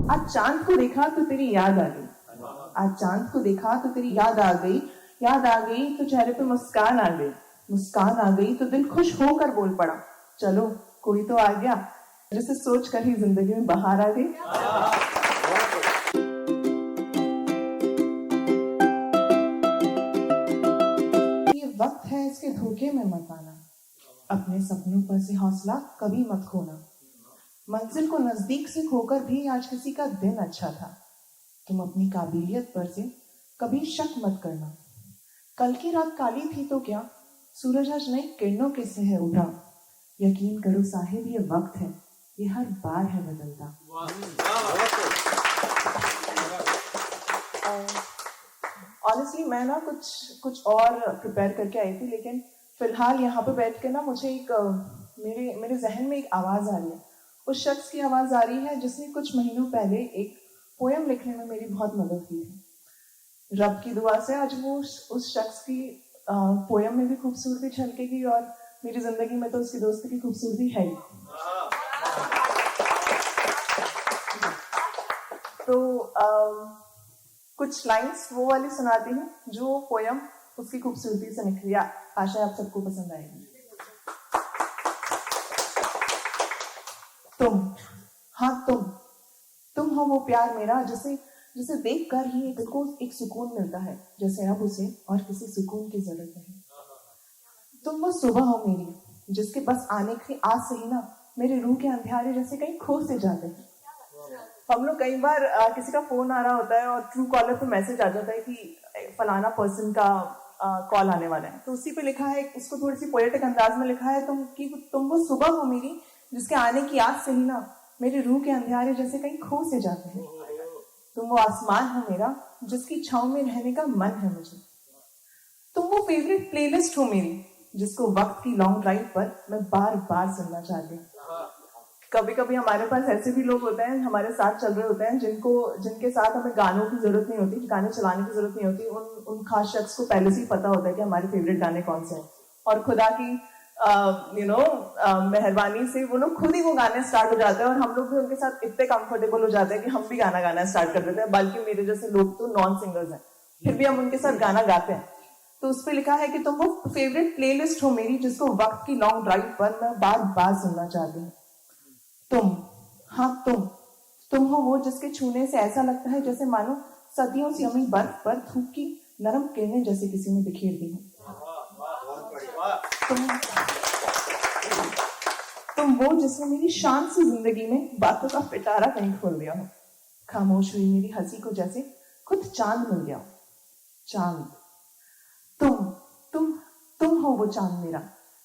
आज चांद को देखा तो तेरी याद आ गई, आज चांद को देखा तो तेरी याद आ गई, याद आ गई तो चेहरे पे मुस्कान आ गई, मुस्कान आ गई तो दिल खुश होकर बोल पड़ा, चलो कोई तो आ गया, जिसे सोच कर ही जिंदगी में बाहर आ गई। ये वक्त है इसके धोखे में मत आना, अपने सपनों पर से हौसला कभी मत खोना, मंजिल को नजदीक से खोकर भी आज किसी का दिन अच्छा था। तुम अपनी काबिलियत पर से कभी शक मत करना, कल की रात काली थी तो क्या, सूरज आज नई किरणों के से है उभरा, यकीन करो साहिब ये वक्त है, ये हर बार है बदलता। ऑनेस्टली मैं ना कुछ और प्रिपेयर करके आई थी, लेकिन फिलहाल यहाँ पे बैठ के ना मुझे एक मेरे जहन में एक आवाज़ आ रही है। उस शख्स की आवाज़ आ रही है जिसने कुछ महीनों पहले एक पोएम लिखने में मेरी बहुत मदद की थी। रब की दुआ से आज वो उस शख्स की पोएम में भी खूबसूरती झलकेगी और मेरी ज़िंदगी में तो उसकी दोस्ती की खूबसूरती है ही। तो कुछ लाइंस वो वाली सुनाती हूँ जो पोएम उसकी खूबसूरती से निकली। आशा आप सबको पसंद आएगी। तुम, हाँ तुम हो वो प्यार मेरा जिसे देख कर ही दिल को एक सुकून मिलता है, जैसे अब उसे और किसी सुकून की जरूरत नहीं। तुम वो सुबह हो मेरी जिसके बस आने की आस से ही ना मेरे रूह के अंधियारे जैसे कहीं खो से जाते हैं। हम लोग कई बार किसी का फोन आ रहा होता है और ट्रू कॉलर पे मैसेज आ जाता है कि फलाना पर्सन का कॉल आने वाला है, तो उसी पे लिखा है, उसको थोड़ी सी पोएटिक अंदाज में लिखा है तुम वो सुबह हो मेरी जिसके आने की आस से ही ना मेरे रूह के अंधियारे जैसे कहीं खो से जाते हैं। तुम वो आसमान हो मेरा जिसकी छांव में रहने का मन है मुझे। तुम वो फेवरेट प्लेलिस्ट हो मेरी जिसको वक्त की लॉन्ग ड्राइव पर मैं बार बार सुनना चाहती हूँ। कभी कभी हमारे पास ऐसे भी लोग होते हैं, हमारे साथ चल रहे होते हैं, जिनके साथ हमें गानों की जरूरत नहीं होती, गाने चलाने की जरूरत नहीं होती। उन खास शख्स को पहले से ही पता होता है कि हमारे फेवरेट गाने कौन से हैं, और खुदा की मेहरबानी से वो लोग खुद ही वो गाने स्टार्ट हो जाते हैं और हम लोग भी उनके साथ इतने कंफर्टेबल हो जाते हैं कि हम भी गाना गाना स्टार्ट कर देते हैं। बल्कि मेरे जैसे लोग तो नॉन सिंगर्स हैं, फिर भी हम उनके साथ गाना गाते हैं। तो उस पर लिखा है कि तुम वो फेवरेट प्लेलिस्ट हो मेरी जिसको वक्त की लॉन्ग ड्राइव पर मैं बार बार सुनना चाहती हूँ। तुम, हाँ तुम हो वो जिसके छूने से ऐसा लगता है जैसे मानो सदियों से जमी बर्फ पर धूप की नरम किरणें जैसे किसी ने बिखेर दी हो। तुम वो जिसने मेरी शांत सी जिंदगी में बातों का पिटारा कहीं खोल दिया हो। खामोश हुई मेरी हंसी को जैसे खुद चांद मिल गया हो। चांद, तुम हो वो चांद मेरा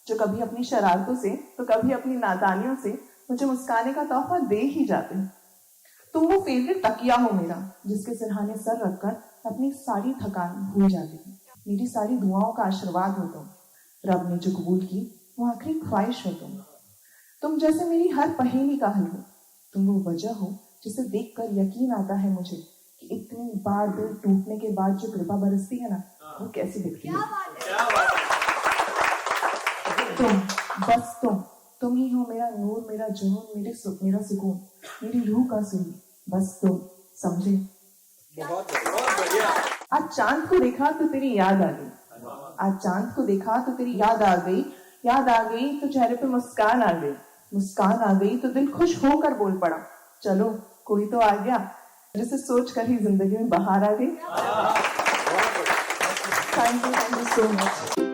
जो कभी अपनी शरारतों से तो कभी अपनी नादानियों से मुझे मुस्काने का तोहफा दे ही जाते हो। तुम वो फेवरेट तकिया हो मेरा जिसके सिरहाने सर रखकर अपनी सारी थकान भूल जाती हो। मेरी सारी दुआओं का आशीर्वाद हो तुम, रब ने जो कबूल की वो आखिरी ख्वाहिश हो तुम जैसे मेरी हर पहेली का हल हो। तुम वो वजह हो जिसे देखकर यकीन आता है मुझे कि इतनी बार दिल टूटने के बाद जो कृपा बरसती है ना, वो कैसी दिखती है। तुम ही हो मेरा नूर, मेरा जुनून, मेरा सुकून, मेरी रूह का सुरूर, बस तुम समझे। बहुत बढ़िया। आज चांद को देखा तो तेरी याद आ गई, आज चांद को देखा तो तेरी याद आ गई, याद आ गई तो चेहरे पे मुस्कान आ गई, मुस्कान आ गई तो दिल खुश होकर बोल पड़ा, चलो कोई तो आ गया, जिसे सोच कर ही जिंदगी में बाहर आ गई। Thank you so much.